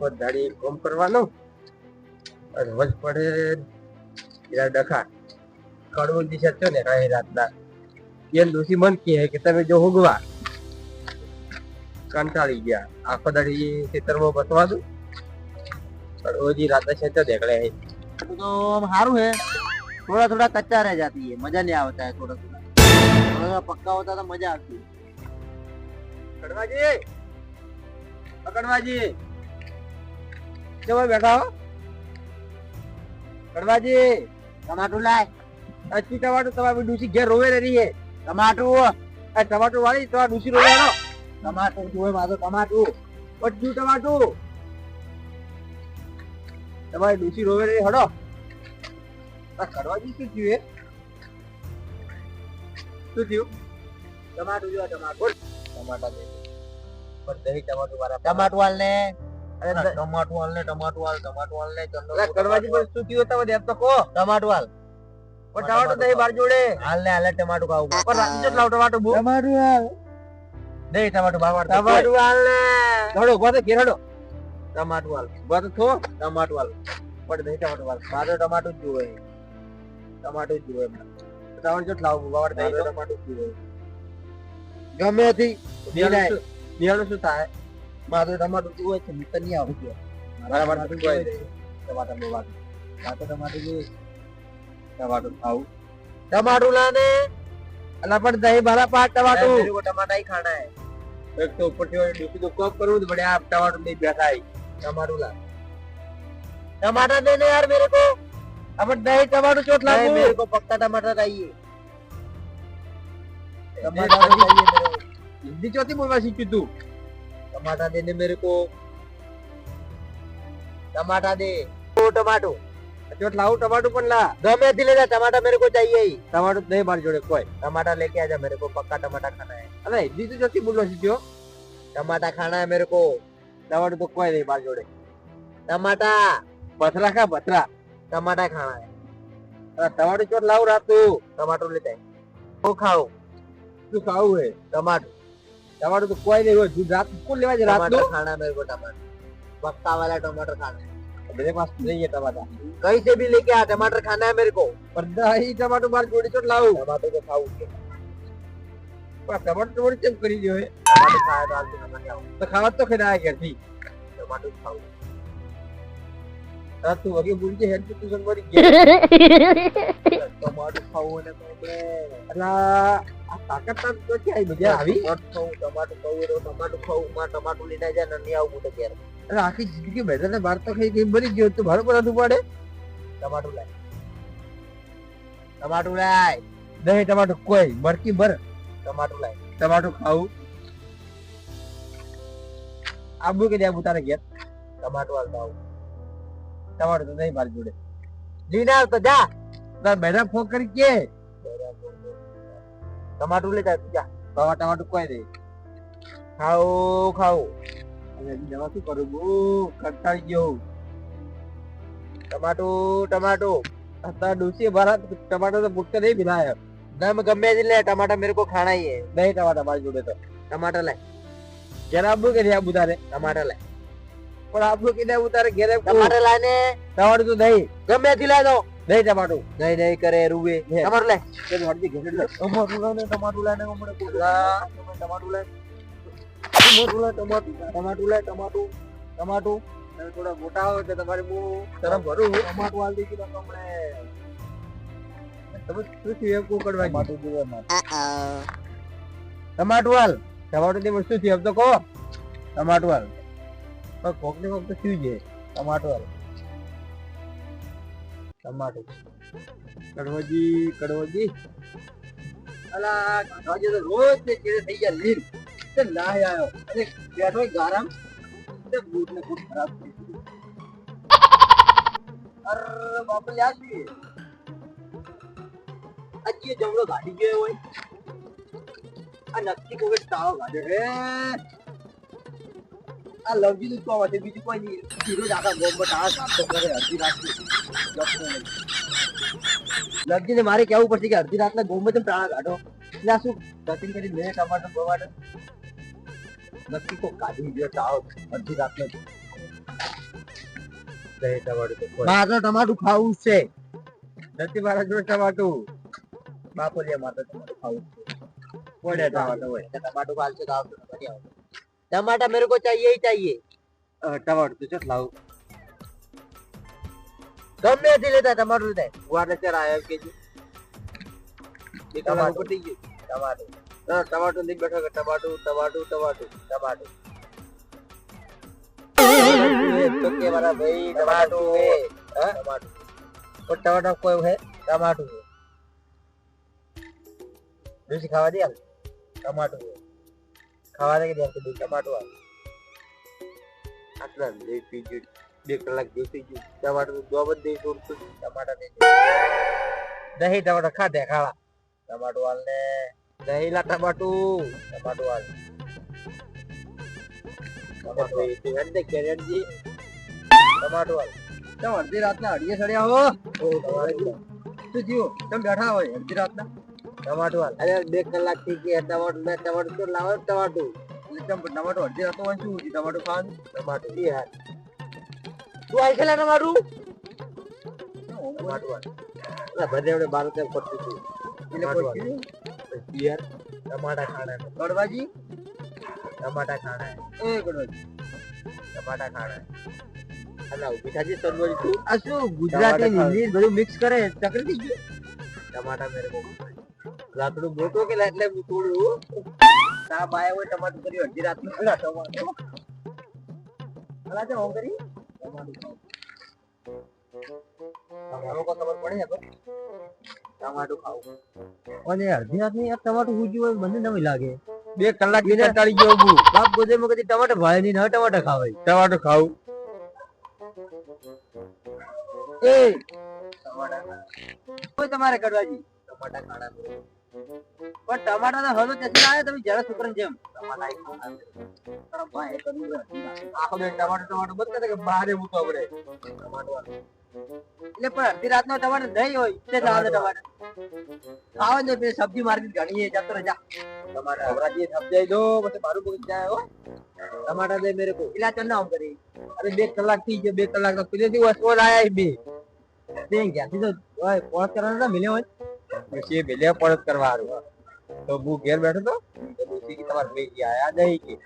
આખો દાડી કોમ કરવાનો અને વજ પડે યાર ડખા કડવું દિશા છો ને કાંઈ રાતના એ ડોસી મન કે તમે જો હોગવા કંટાળી ગયા આખો દાડી ખેતરમાં બસવા દઉં પણ ઓજી રાતે છે તો દેખડે तो हारू है, थोड़ा थोड़ा कच्चा रह जाती है, मजा नहीं आता है। थोड़ा थोड़ा पक्का होता तो मजा आती है। કડવાજી કડવાજી જવા બેઠા હો કડવાજી टमाटो लाए, अच्छी टमाटो તમારી ડૂસી ઘેર રોવે રહી હે टमाटो આ ટમાટો વાળી તમારી ડૂસી રોવે નો टमाटो जो है मारो टमाटो બધું ટમાટો તમારી ડૂસી રોવે રહી હડો આ કડવાજી શું થયું શું થયું टमाटो जो है टमाटो ટમાટા દે પર દહીં ટમાટો વાળા टमाटो वाल ने અરે टमाटो वाल ने અરે કડવાજી પર શું થયું તમે દેખ તો કો टमाटो वाल પણ ટમાટો દહીં બાર જોડે हाल टमाटो खाओ પણ રાત જો લાવ ટમાટો બુ टमाटो वाल दे टमाटो बाबा ટમાટો વાળ ને હડો ગોતે ઘેર હડો टमाटो वाल ગોતે થો टमाटो वाल पर दे टमाटो वाल मारो टमाटो जो है टमाटो जो है ટમાટો જો લાવ બાવર દહીં તો टमाटो जो है गमे थी નિયાળું શું થાય मारो टमाटो जो है मित्र नहीं आवती है બરાબર તો કોઈ દે टमाटर लो बात मारो टमाटो जो टमाटो खाओ टमाटो लाने અલા પણ દહીં ભરા પાક ટમાટો मेरे को टमाटर ही खाना है એક તો ઉપરથી ઓલી ડૂસી તો કોક કરવું જ પડે આ ટમાટો નહીં બેઠા टमाटो ला टमाटर देने यार मेरे को આપણે દહીં ટમાટો ચોટ नहीं, લાગુ मेरे को पक्का टमाटर चाहिए टमाटर चाहिए मेरे को હિન્દી ચોથી બોલવા શીખ્યું તું टमाटर देने मेरे को टमाटर दे ओ टमाटो ચોટ લાવું ટમાટો પણ લા गमे थी ले जा टमाटर मेरे को चाहिए ही ટમાટો દહીં બાર જોડે કોઈ टमाटर लेके आ जा मेरे को पक्का टमाटर खाना है અરે હિન્દી તો ચોથી બોલવા શીખ્યો टमाटर खाना है मेरे को ટમાટો તો કોઈ નહીં બાર જોડે टमाटर પથરા ખા પથરા टमाटर खाना है અરે ટમાટો ચોટ લાવું રાતું टमाटर लेते हैं वो खाओ શું ખાવું હે टमाटर ટમાટો તો કોઈ નહીં હોય દૂધ રાત કોણ લેવા છે રાત टमाटर खाना है मेरे को टमाटर पक्का वाला टमाटर खाना है मेरे पास नहीं है टमाटर कहीं से भी लेके आ टमाटर खाना है मेरे को पर दही टमाटो बार जोड़ी ચોટ લાવું टमाटर को खाओ પણ ટમાટો થોડી ચેક કરી દો હે टमाटर खाया तो आलू खाना खाओ તો ખાવા તો ખેડા ઘેરથી टमाटर खाओ રાત તું વગે બોલજે હેડ તું સંગવારી टमाटर खाओ ने मैं અલા આ તાકાત તો ક્યાં આવી મજા આવી टमाटर खाओ मां टमाटर लेने जा नहीं आऊं तो यार અરે આખી જિંદગી બેઠા બાર તો ખાઈ ગઈ મરી ગયો તો ભારો પર હતું પડે टमाटर लाए टमाटर लाए દહીં ટમાટો કોઈ મરકી ભર टमाटर लाए ટમાટો ખાવું આબુ કે આબુ તારે ઘેર टमाटर वाला खाओ ટમાટો તો નહીં બાર જોડે लीना तो जा તાર બેડા ફોક કરી કે टमाटर ले जा तू जा બાવા ટમાટો કોઈ નહીં खाओ खाओ અને દવા શું કરું બહુ કંટાળી ગયો टमाटो टमाटो અત્યારે ડોસી ભરા ટમાટો તો ભૂખતે નહીં ભીલાય दम गमे ले टमाटर मेरे को खाना ही है દહીં ટમાટા મારી જોડે તો टमाटर लाए ઘેર આબુ કે આબુ તારે टमाटर लाए પણ આબુ કે આબુ તારે ઘેર टमाटर लाने ટમાટો તો દહીં गमे ला दो દહીં ટમાટો नहीं नहीं करे रुए टमाटर ले કે હરજી ઘેર टमाटर लाने टमाटर लाने को मेरे को टमाटर लाए टमाटर लाए टमाटर टमाटर થોડા મોટા હોય તો તમારે બહુ તરફ ભરું टमाटर वाल दी किलो हमने તમે શું થયું એમ કોકડવા टमाटर जो है ટમાટો વાલ ટમાટો ની વસ્તુ થયું એમ તો કહો ટમાટો વાલ પણ કોક ને કોક તો થયું છે टमाटर वाल टमाटर કડવાજી કડવાજી અલા કડવાજી તો રોજ ને કેળે થઈ ગયા લીલ તે ના આવ્યો અને બેઠો ગારામ તે બૂટ ને બૂટ ખરાબ થઈ ગયું અર બાપ લ્યા છે आज ये जमड़ो गाड़ी गए हुए આ નક્કી કોઈ તાવ ગાડે હે આ લવજી દુખ પાવા છે બીજું કોઈ નહીં હીરો આખા ગોમમાં તાવ સાફ કરે અડધી રાત લવજી ને મારે કેવું પડશે કે અડધી રાતના ગોમમાં તમે તાળા કાઢો એટલે શું કટિંગ કરી લે ટમાટર બવાડે નક્કી કોઈ કાઢી ગયો તાવ અડધી રાતનો દહીં ટમાટું તો કોઈ મારે ટમાટું ખાવું છે. નથી મારા જોડે ટમાટું. બાપોલિયા મારે ટમાટું ખાવું છે. કોડે ટમાટો હોય. टमाटो खाल से खाओ तो बढ़िया होगा. टमाटर मेरे को चाहिए ही चाहिए. ટમાટું તો ચટ લાવું. गमे થી લેતા टमाटर लेता है. ગુવારને ચાર આયા કેજી. ટમાટું પટી ગયું. ટમાટું. ટમાટું ની બેઠો કે ટમાટું ટમાટું ટમાટું ટમાટું. तो के वाला भाई टमाटो है. ટમાટું. और टमाटर कोई है टमाटो है. दूसरी खावा दिया ટમાટું. खावा दे के दिया तो ટમાટું આ. આટલા લઈ પી ગયું. 2 કલાક જોઈ ગયું. ટમાટું દો બધે છોડતું. ટમાટા દે. दही टमाटर खाते खावा. ટમાટું હાલ ને. દહીં લા ટમાટું. ટમાટું હાલ. ટમાટું એ તે અંડે કેરેન્જી. ટમાટું હાલ. तुम अर्धी रात ना अड़िए सड़िया हो. ઓ ટમાટું. तो जियो तुम बैठा हो अर्धी रात ना. ટમાટું હાલ. અરે 2 કલાક થઈ ગયા ટમાટું ને ટમાટું તો લાવો ટમાટું. एकदम टमाटो अर्धी रात तो શું ટમાટો ખાન. ટમાટું એ હાલ. તું આઈ ખેલા ટમાટું. ટમાટું હાલ. અરે બધે 12 તેલ પડતું હતું. એટલે કોઈ યાર ટમાટા ખાના है. ગડવાજી ટમાટા ખાના है. એ ગડવાજી ટમાટા ખાના है. અલા મીઠાજી તંદુરી તું. આ શું ગુજરાતી હિન્દી બધું મિક્સ કરે ચકરી થઈ ગયું. ટમાટા મેરે કો લાકડું મોટો કે એટલે થોડું તા બાય હોય ટમાટું કરી અડધી રાત નું ખરા ટમાટો. અલા તે હોમ કરી તમારો કો ખબર પડે હવે ટમાટું ખાવું. અને અડધી રાત ની ટમાટું હુજી હોય મને નવી લાગે. 2 કલાક ની ટાળી ગયો હું. બાપ ગોદે માં કદી ટમાટર ભાળે નહીં ને ટમાટર ખાવાય. ટમાટો ખાવું. એ કોઈ તમારે ગડવાજી ટમાટા ખાના પણ ટમાટા ના હલો તેથી આવે તમે જરા છોકરાને જેમ ટમાટા ખાના તારા ભાઈ કર્યું આખો બે ટમાટો બંધ કરે કે બહારે મૂકો આપણે ટમાટો એટલે પણ અડધી રાત નો ટમાટર નહીં હોય તે ચાલે ટમાટર ખાવા ને પેલી સબ્જી માર્કેટ ઘણી જતો રજા ટમાટા હવરાજી સમજાઈ દો પછી મારું બગડી જાય હો. ટમાટા દે મેરે કો. ઇલા ચન્ના આમ કરી અરે 2 કલાક થઈ ગયા. 2 કલાક તો પેલે દિવસ ઓલ આયા બે તે ક્યાંથી તો ઓય પોળ કરવાનો મિલ્યો હોય પછી બેલે પરત કરવા હારું. તો હું ઘેર બેઠો તો દોસ્તી કે તમારે લઈ ગયા આયા નહીં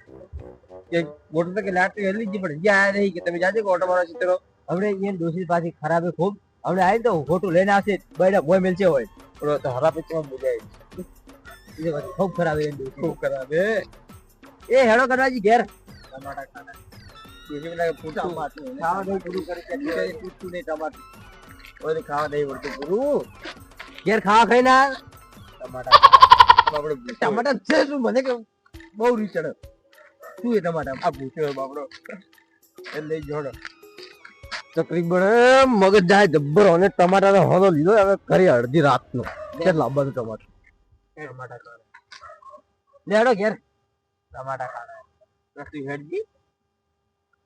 કે મોટો તો કે લાટ હેલી જી પણ ગયા આયા નહીં કે તમે જાજે કે ઓટો મારો ચિત્રો. હવે એ દોષી પાછી ખરાબ ખૂબ હવે આવી તો ખોટું લઈને આવશે બૈડા બોય મિલશે હોય તો હરા પેચમાં બોલાય એ વાત ખૂબ ખરાબ એ દોષી ખૂબ ખરાબ હે. એ હેડો કરવાજી ઘેર ટમાટા ખાના બીજી મને પૂછું ખાવા નહીં પૂરું કરે કે પૂછતું નહીં ટમાટું કોઈ ખાવા નહીં વળતું પૂરું. ઘેર ખાવા ખાઈ ના ટમાટા બાપડો ટમાટર છે શું મને કે બહુ રીચડ શું એ ટમાટર આ પૂછ્યો બાપડો એ લઈ જોડો. તકરીબન મગજ જાય જબ્બર અને ટમાટર હોનો લીધો હવે કરી અડધી રાત નો કેટલા બધું ટમાટર ટમાટા ખાના લેડો ઘેર ટમાટા ખાના રસ્તી હેડજી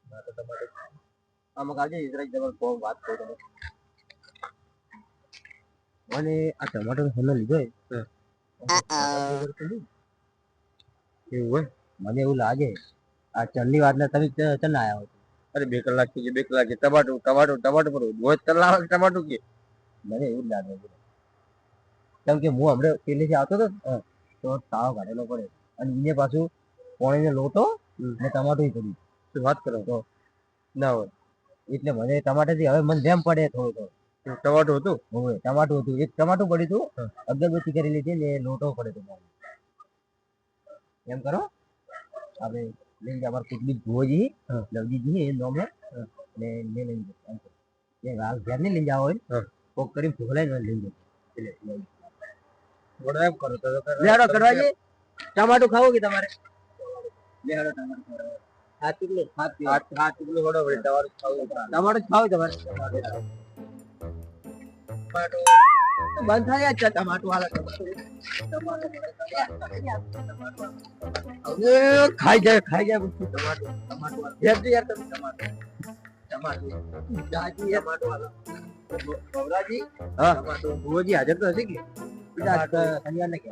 ના તો ટમાટા આમાં કાજે ઇઝરાઈલ જબર બહુ વાત કહો તમે અને આ ટમાટર હોનો લીધો એવું હોય મને એવું લાગે આ ચલ્લી વાત ને તમે ચલ આયા હો અરે 2 કલાક થી 2 કલાક ટમાટું ટમાટું ટમાટું પર રોજ તલાવ ટમાટું કે મને એવું જ લાગે કેમ કે હું હમણાં પેલેથી આવતો હતો તો તાવ કાઢેલો પડે અને એને પાછું પોણીને લોટો ને ટમાટું પડ્યું શું વાત કરો તો ના હોય એટલે મને ટમાટરથી હવે મને જેમ પડે થોડું ટમાટું હતું હવે ટમાટું હતું એક ટમાટું પડ્યું હતું અગરબત્તી કરી લીધી ને લોટો પડે તો એમ કરો આપણે લઈને અમારે કુટલી ભુવોજી લવજીજી એ નોમ ને લે લઈને એ હાલ ઘેર નહીં લઈને જાવ હોય કોક કરીને ફૂલાઈને લઈને બડા એમ કરો તો લેડો કરવાજી ટમાટું ખાવું કે તમારે લેડો ટમાટું હાથ ટુકડો હાથ ટુકડો હોડો વળી તમારું ખાવું ટમાટું ખાવું તમારે બંધ થાય છે ટમાટું હાલ ખાઈ જાય બધું ટમાટું યાર તમે ટમાટું જાજી ટમાટું હાલ બવરાજી હા ટમાટું ભુવોજી હાજર તો હશે કે શનિવારને કે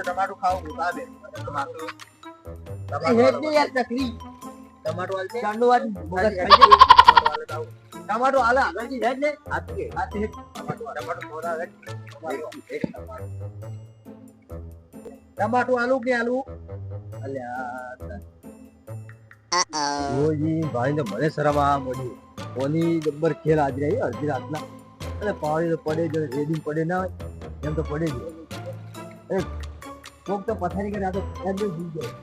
ટમાટું ખાવું ઉતાવે ટમાટું યાર ચકરી ટમાટો હાલ છે ચાંદુ વાત મગજ ખાઈ ગયું. ટમાટો હાલે આગળથી જાય ને ટમાટો થોડા હવે ટમાટો આલુ કે આલુ ઓજી ભાઈ ને મને શરમ આ મોડી ઓની જબ્બર ખેલ આજ રહી અડધી રાતના અને પાણી તો પડે જ રેડી પડે ના હોય એમ તો પડે જ એ કોક તો પથારી કરે આ તો એમ જ ભૂલ જાય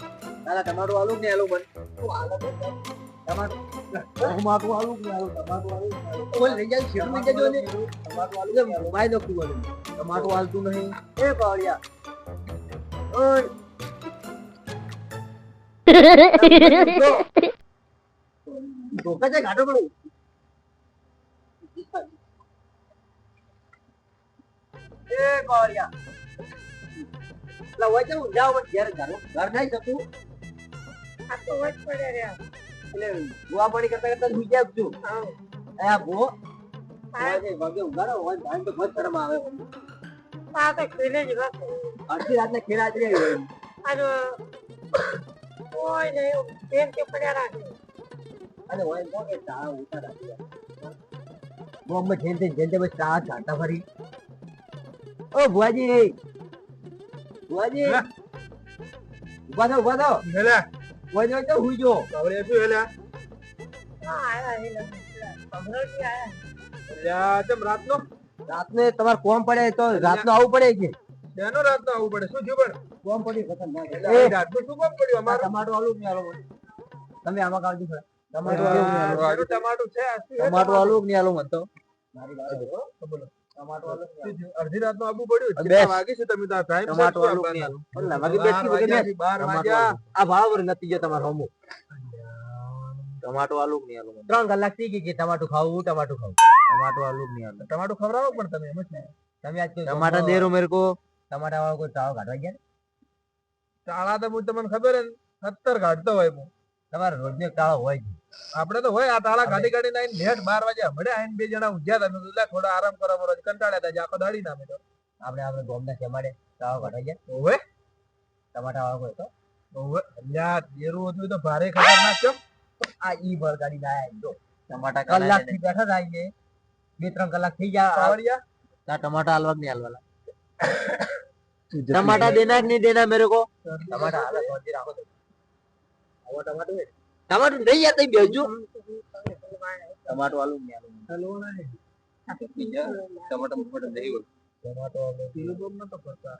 તારા ટમાટો આલુ ને આલુ બન ટમાટો ટમાટો આલુ કે આલુ ટમાટો આલુ ઓલ લઈ જાય છે લઈ જજો ને ટમાટો આલુ એટલે મોબાઈલ નો કીવો ટમાટો આલતું નહીં એ પાવડિયા ઓય ધોકા છે ઘાટો પડું એ પાવડિયા લા હોય છે જાવ પણ ઘેર ઘર નહીં શકું આ તો વચ પડે રે એટલે ગુવા પાણી કરતા કરતા સુઈ જાય છું આ ભો વાગે ઉગાડો હોય ભાઈ તો બહુ શરમ આવે આ તો ખેલે જ બસ અડધી રાતને ખેડા જ રહી આનો કોઈ નહીં પેન કે પડ્યા રાખે અને હોય તો કે ચા ઉતા રાખી બોમ્બે જેનતે બસ ચા ચાટા ફરી ઓ ભુવાજી ભુવાજી ઉભા થો હેલા ભુવાજી હોય તો હુઈ જો કાવડે શું હેલા હા આયા હે પગરથી આયા લ્યા ચમ રાતનો રાતને તમારે કોમ પડે તો રાતનો આવવું પડે કે તેનો રાતનો આવવું પડે શું થયું પણ કોમ પડી ખતમ ના એ રાતનું શું કામ પડ્યું અમારું ટમાટો આલુ ને આલો તમે આમાં કાવજી ખરા ટમાટો મારું ટમાટું છે આ શું ટમાટો આલુ ને આલો મત તો બોલો ટમાટો આલુ અડધી રાતનું આવવું પડ્યું બેસ. કેટલા વાગે છે તમે તાર ટાઈમ ટમાટો આલુ ને આલો ઓલા વાગી બેસી વગર ને 12 વાગ્યા આ ભાવર નથી જો તમારો હોમો ટમાટો આલુ ને આલો 3 કલાક થઈ ગઈ કે ટમાટો ખાવું ટમાટો આલુ ને આલો ટમાટું ખવડાવો પણ તમે એમ જ ને તમે આજ ટમાટા દે રો મેરે કો ટમાટા વાળો કોઈ ચાવ કાઢવા ગયા ચાળા તો હું તમને ખબર હે 70 કાઢતો હોય હું તમારે રોજનો ચાળો હોય છે આપણે તો હોય આ તાળા ગાડી ગાડી આઈને નેટ 12 વાગે હમણે આઈને બે જણા ઊંઘ્યા હતા મેં કીધું લે થોડા આરામ કરો બરો કંટાળ્યા હતા આખો દાડી ના મેં તો આપણે ગોમના ચમાડે ચાવ કાઢવા ગયા ઓવે ટમાટા વાળો કોઈ તો ઓવે લ્યા દેરું હતું તો ભારે ખતરનાક છે આ ઈ ભર ગાડી લાયા જો ટમાટા કલાક થી બેઠા થાય 2-3 કલાક થઈ ગયા કાવડિયા તા ટમાટા હલવા नहीं हलवाला टमाटा देना कि नहीं देना मेरे को टमाटा हाल पहुंची राखो तो वो टमाटो है टमाटो नहीं आता बेजू टमाटो आलू नहीं आलू હલવાના હે टमाटो मटन नहीं हो ટમાટો આવે કિલો બોમ ન તો કરતા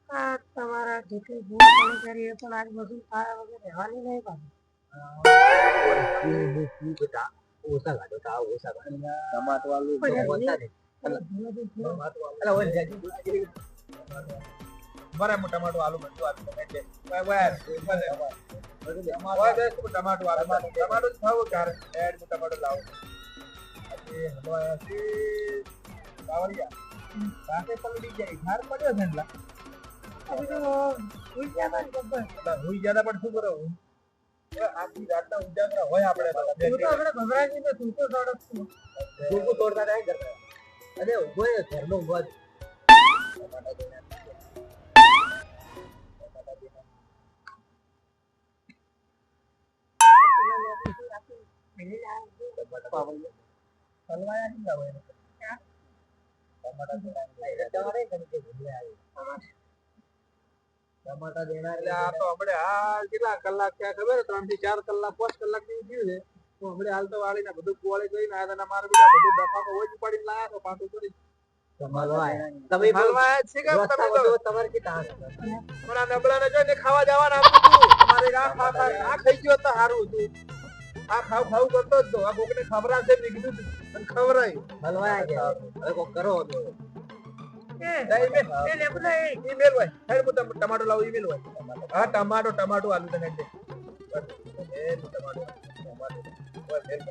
આ તમારા જેટલી ભૂખ પણ કરીએ પણ આજ બધું ખાયા વગર રહેવાની નહીં પાછી बेटा ओसा गाड़ो ता ओसा गाड़ो टमाटो आलू बोलता नहीं अरे वो जाजी બરાબર હું ટમાટો આલુ બધું આપી દઉં એટલે બરાબર અમારો દેશ ટમાટો આલુ ટમાટો ખાવો ક્યારે એડ હું ટમાટો લાવું આજે હલવાયા છે કાવડિયા પાસે પલડી જાય ઘાર પડ્યો છે એટલા હવે તો ભૂલ ગયા ને ખબર હુઈ જ્યાદા પણ શું કરો આખી રાતના ઉજાગરા હોય આપણે તું તો આપણે ગભરાજી ને તું તો સડક છું તું तोड़ता रहे घर में अरे वो घर में हुआ હલવાયા નહીં લાવે टमाटा देना એટલે આ તો હમણે હાલ કેટલા કલાક થયા ખબર 3 થી 4 કલાક 5 કલાક ની થયું છે તો હમણે હાલ તો વાળીને બધું કોળી જોઈને આયા હતા મારા બેટા બધું દફાકો હોય ઉપાડીને લાયા તો પાછું કરી તમે હલવાયા છે કે તમે તો તમારે કે તા પણ આ નબળાને જોઈને ખાવા જવાના આપું છું તમારે આ ખાઈ ગયો તો સારું હતું આ ખાવ કરતો જ તો આ કોકને ખબરા છે મેં કીધું અને ખવરાય હલવાયા કે હવે કો કરો એ લેબલા એ ઈમેલ હોય હેડ હું ટમાટો લાવું ઈમેલ હોય હા ટમાટો આલુ તને દે એ ટમાટો ઓય મેલ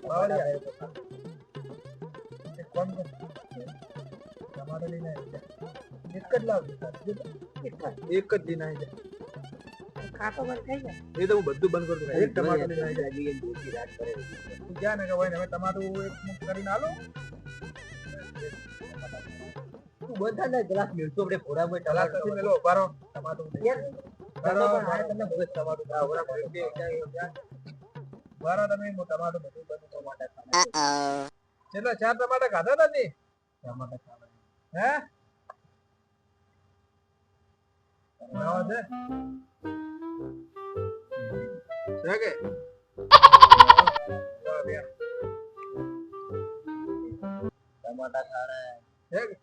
બાવળિયા એક કોણ ટમાટો લઈને એક જ લાવ એક જ દિન આવી ખાતો બંધ થઈ જાય એ તો હું બધું બંધ કરી દઉં એક ટમાટો લઈને આવી જાય રાત કરે તું જા ને કે ભાઈ હવે ટમાટો એક મુક કરીને આલો તું બધા ને ગ્લાસ મેળતો આપણે ઘોડા માં કલાક પછી મેલો ઉભારો ટમાટો તમે પણ હારે તમને મગજ ટમાટું ખાવ. મારા તમે ટમાટો બધું ટમાટા ખાવા કેટલા 4 ટમાટા ખાધા નથી ટમાટા ખાવા. હે નાવા દે છે કે ટમાટા ખાવા. છે કે